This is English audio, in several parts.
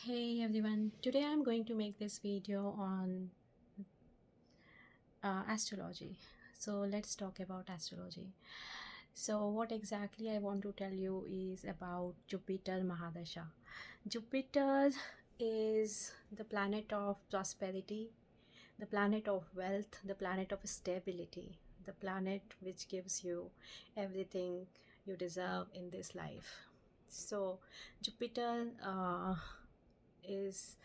Hey everyone, today I'm going to make this video on astrology. So let's talk about astrology. So what exactly I want to tell you is about Jupiter Mahadasha. Jupiter is the planet of prosperity, the planet of wealth, the planet of stability, the planet which gives you everything you deserve in this life. So Jupiter is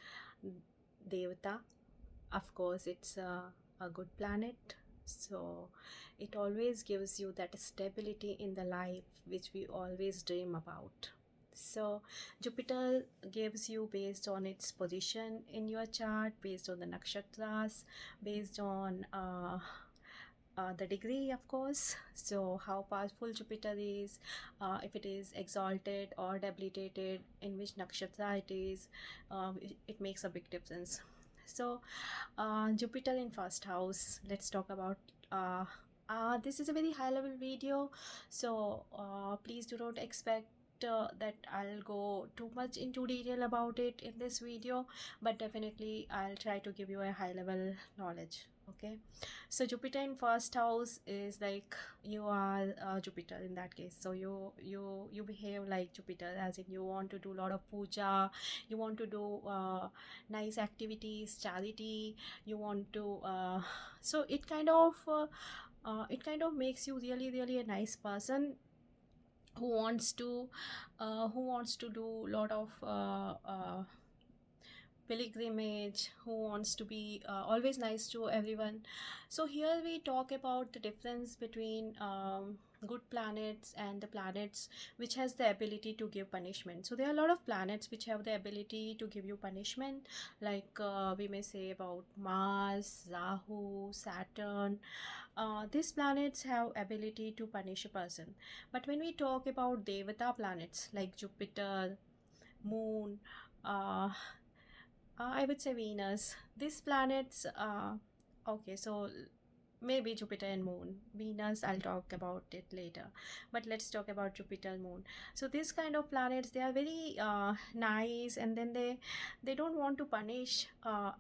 Devata. Of course, it's a good planet. So it always gives you that stability in the life which we always dream about. So Jupiter gives you based on its position in your chart, based on the nakshatras, based on the degree, of course. So how powerful Jupiter is, if it is exalted or debilitated, in which nakshatra it is, it makes a big difference. So Jupiter in first house, let's talk about this is a very high level video, so please do not expect that I'll go too much into detail about it in this video, but definitely I'll try to give you a high level knowledge. Okay, so Jupiter in first house is like you are Jupiter in that case. So you behave like Jupiter, as in you want to do a lot of puja, you want to do nice activities, charity, you want to so it kind of makes you really a nice person who wants to do a lot of pilgrimage, who wants to be always nice to everyone. So here we talk about the difference between good planets and the planets which has the ability to give punishment. So there are a lot of planets which have the ability to give you punishment, like we may say about Mars, Rahu, Saturn. These planets have ability to punish a person. But when we talk about Devata planets like Jupiter, Moon, uh, I would say Venus. These planets, okay, so maybe Jupiter and Moon. Venus, I'll talk about it later. But let's talk about Jupiter and Moon. So these kind of planets, they are very nice, and then they don't want to punish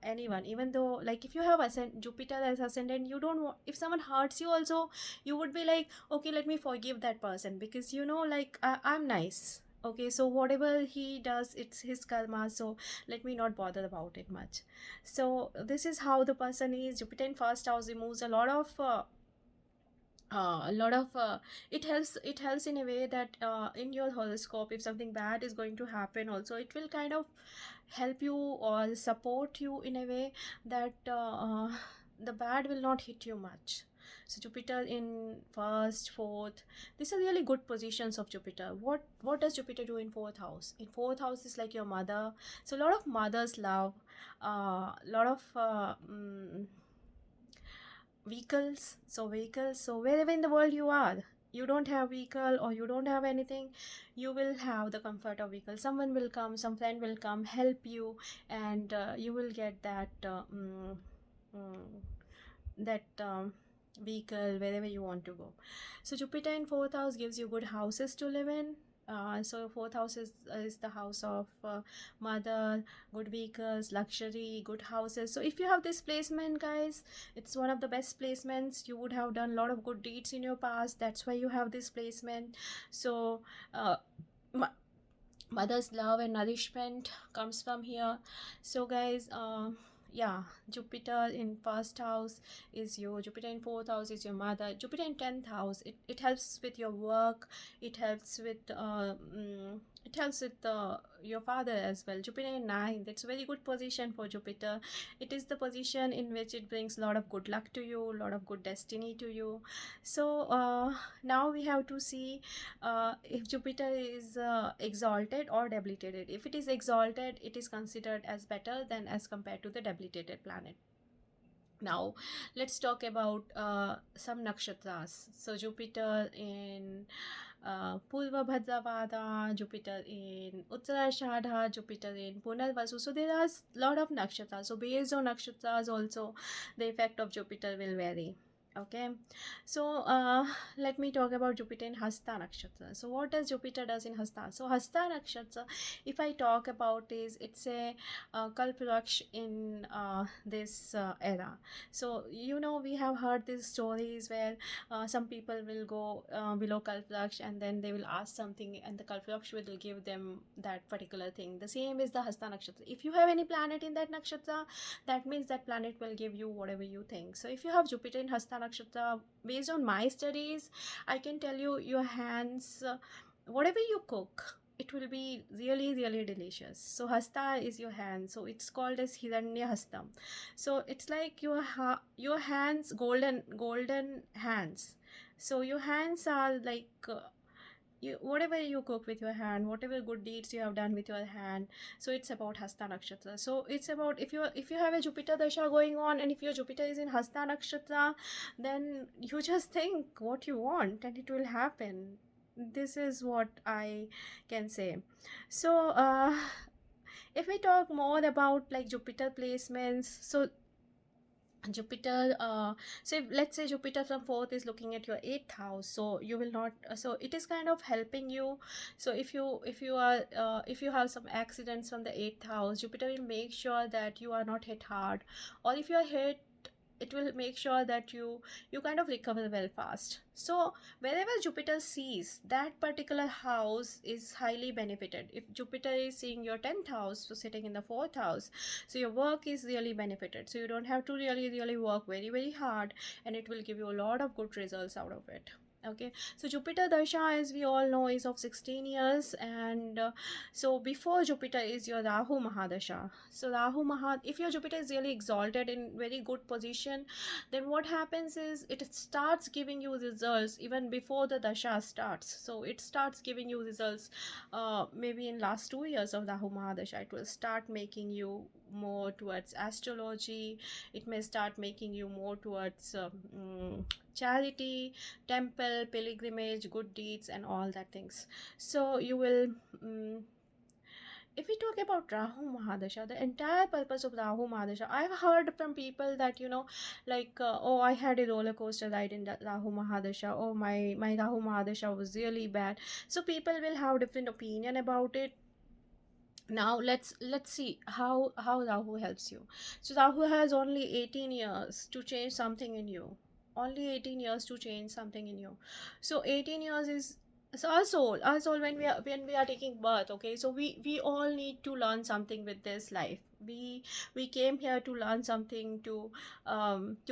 anyone. Even though, like, if you have Jupiter as ascendant, you don't want, if someone hurts you also, you would be like, okay, let me forgive that person, because you know, like, I'm nice. Okay, so whatever he does, it's his karma, so let me not bother about it much. So this is how the person is. Jupiter in first house removes a lot of it helps in a way that in your horoscope, if something bad is going to happen also, it will kind of help you or support you in a way that the bad will not hit you much. So Jupiter in first, fourth, these are really good positions of Jupiter. What does Jupiter do in fourth house? In fourth house is like your mother. So a lot of mothers love, a lot of vehicles. So wherever in the world you are, you don't have vehicle or you don't have anything, you will have the comfort of vehicle. Someone will come, some friend will come, help you, and you will get mm, that vehicle wherever you want to go. So Jupiter in fourth house gives you good houses to live in. So fourth house is the house of mother, good vehicles, luxury, good houses. So if you have this placement, guys, it's one of the best placements. You would have done a lot of good deeds in your past, that's why you have this placement. So uh, mother's love and nourishment comes from here. So guys, yeah, Jupiter in first house is you, Jupiter in fourth house is your mother, Jupiter in 10th house, it helps with your work, it helps with your father as well. Jupiter in 9th, it's a very good position for Jupiter. It is the position in which it brings a lot of good luck to you, a lot of good destiny to you. So now we have to see if Jupiter is exalted or debilitated. If it is exalted, it is considered as better than as compared to the debilitated planet. Now let's talk about some nakshatras. So Jupiter in Purva Bhadrapada, Jupiter in Uttarashadha, Jupiter in Punarvasu. So there are a lot of nakshatras. So based on nakshatras also, the effect of Jupiter will vary. Okay, so let me talk about Jupiter in Hasta Nakshatra. So what does Jupiter does in Hasta? So Hasta Nakshatra, if I talk about, is it's a Kalpraksh in this era. So you know, we have heard these stories where some people will go below Kalpraksh, and then they will ask something, and the Kalpraksh will give them that particular thing. The same is the Hasta Nakshatra. If you have any planet in that nakshatra, that means that planet will give you whatever you think. So if you have Jupiter in Hasta Nakshatra, based on my studies, I can tell you, your hands, whatever you cook, it will be really really delicious. So Hasta is your hand, so it's called as Hiranya Hastam. So it's like your hands, golden hands. So your hands are like you, whatever you cook with your hand, whatever good deeds you have done with your hand. So it's about Hasta Nakshatra. So it's about, if you have a Jupiter Dasha going on, and if your Jupiter is in Hasta Nakshatra, then you just think what you want and it will happen. This is what I can say. So if we talk more about like Jupiter placements, so Jupiter, so if, let's say Jupiter from fourth is looking at your eighth house, so you will not. So it is kind of helping you. So if you are if you have some accidents from the eighth house, Jupiter will make sure that you are not hit hard, or if you are hit, it will make sure that you kind of recover well fast. So wherever Jupiter sees, that particular house is highly benefited. If Jupiter is seeing your 10th house, so sitting in the fourth house, so your work is really benefited, so you don't have to really work very hard, and it will give you a lot of good results out of it. Okay, so Jupiter Dasha, as we all know, is of 16 years, and so before Jupiter is your Rahu Mahadasha. So Rahu Mahad, if your Jupiter is really exalted in very good position, then what happens is it starts giving you results even before the Dasha starts. So it starts giving you results maybe in last 2 years of Rahu Mahadasha. It will start making you more towards astrology. It may start making you more towards charity, temple, pilgrimage, good deeds, and all that things. So you will if we talk about Rahu Mahadasha, the entire purpose of Rahu Mahadasha, I've heard from people that, like, oh, I had a roller coaster ride in Rahu Mahadasha. Oh, my Rahu Mahadasha was really bad. So people will have different opinion about it. Now let's see how Rahu helps you. So Rahu has only 18 years to change something in you. Only 18 years to change something in you. So 18 years is, so our soul, when we are taking birth. Okay, so we all need to learn something with this life. We came here to learn something, to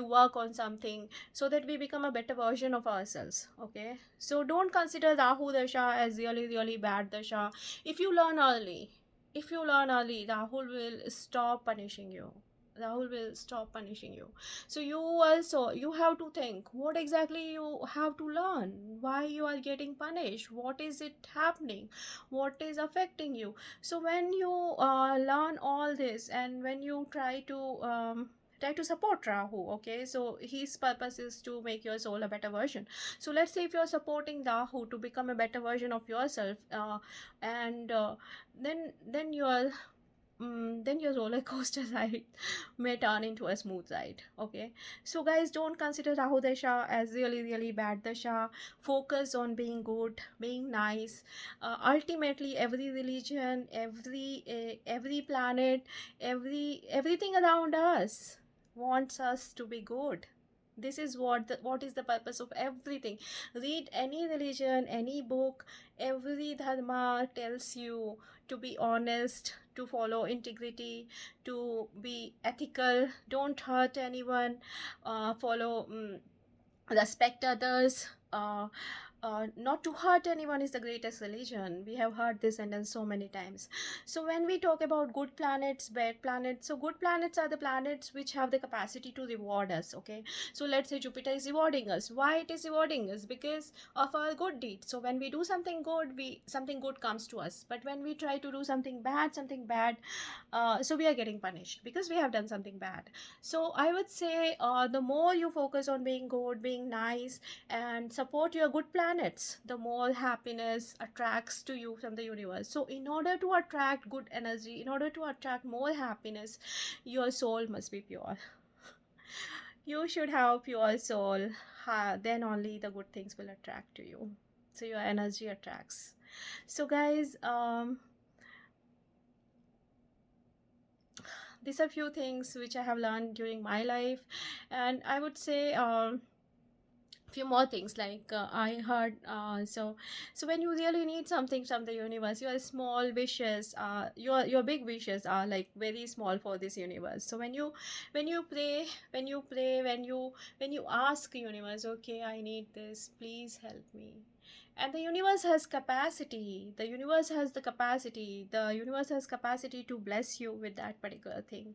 work on something, so that we become a better version of ourselves. Okay, so don't consider Rahu Dasha as really bad Dasha. If you learn early if you learn early, Rahul will stop punishing you. Rahul will stop punishing you. So you have to think what exactly you have to learn, why you are getting punished, what is it happening, what is affecting you. So when you learn all this, and when you try to support Rahu, okay, so his purpose is to make your soul a better version. So let's say if you're supporting Rahu to become a better version of yourself, and then your roller coaster ride may turn into a smooth ride. Okay, so guys, don't consider Rahu Dasha as really bad Dasha. Focus on being good, being nice. Ultimately, every religion, every planet, everything around us wants us to be good. This is what is the purpose of everything. Read any religion, any book. Every dharma tells you to be honest, to follow integrity, to be ethical, don't hurt anyone, follow respect others, not to hurt anyone is the greatest religion. We have heard this sentence so many times. So when we talk about good planets, bad planets, so good planets are the planets which have the capacity to reward us. Okay, so let's say Jupiter is rewarding us. Why it is rewarding us? Because of our good deeds. So when we do something good, something good comes to us. But when we try to do something bad, so we are getting punished because we have done something bad. So I would say, the more you focus on being good, being nice, and support your good planets, the more happiness attracts to you from the universe. So in order to attract good energy, in order to attract more happiness, your soul must be pure. You should help your soul. Then only the good things will attract to you. So your energy attracts. So guys, these are few things which I have learned during my life, and I would say few more things like I heard so when you really need something from the universe, your small wishes your big wishes are like very small for this universe. So when you ask universe, okay, I need this, please help me, and the universe has capacity, the universe has capacity to bless you with that particular thing.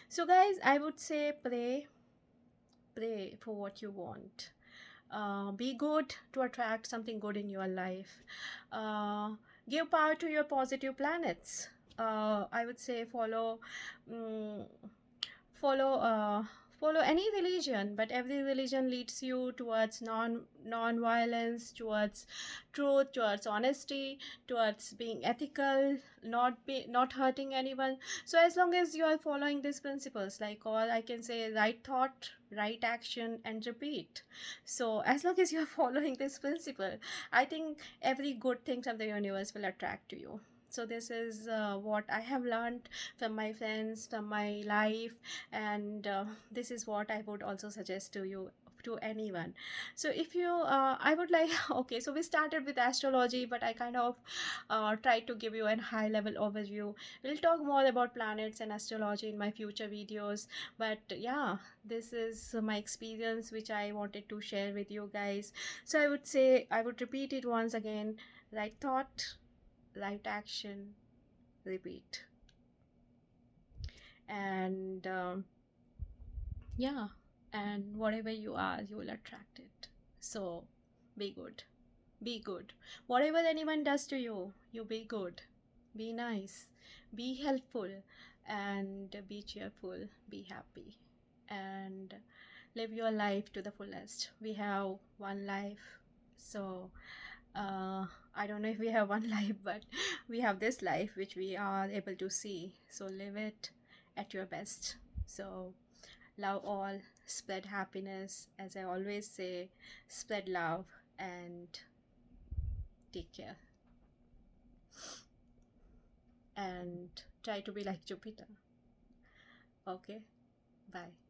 So guys, I would say pray for what you want. Be good to attract something good in your life. uh, Give power to your positive planets. I would say mm follow follow any religion, but every religion leads you towards non-violence, towards truth, towards honesty, towards being ethical, not hurting anyone. So as long as you are following these principles, like, or I can say, right thought, right action, and repeat. So as long as you are following this principle, I think every good thing from the universe will attract to you. So this is what I have learned from my friends, from my life, and this is what I would also suggest to you, to anyone. So if you I would like okay, so we started with astrology, but I kind of tried to give you a high level overview. We'll talk more about planets and astrology in my future videos, but yeah, this is my experience which I wanted to share with you guys. So I would say, I would repeat it once again: right thought, right action, repeat. And yeah, and whatever you are, you will attract it. So be good, be good. Whatever anyone does to you, you be good, be nice, be helpful, and be cheerful, be happy, and live your life to the fullest. We have one life. So uh, I don't know if we have one life, but we have this life which we are able to see. So live it at your best. So love all, spread happiness. As I always say, spread love and take care. And try to be like Jupiter. Okay, bye.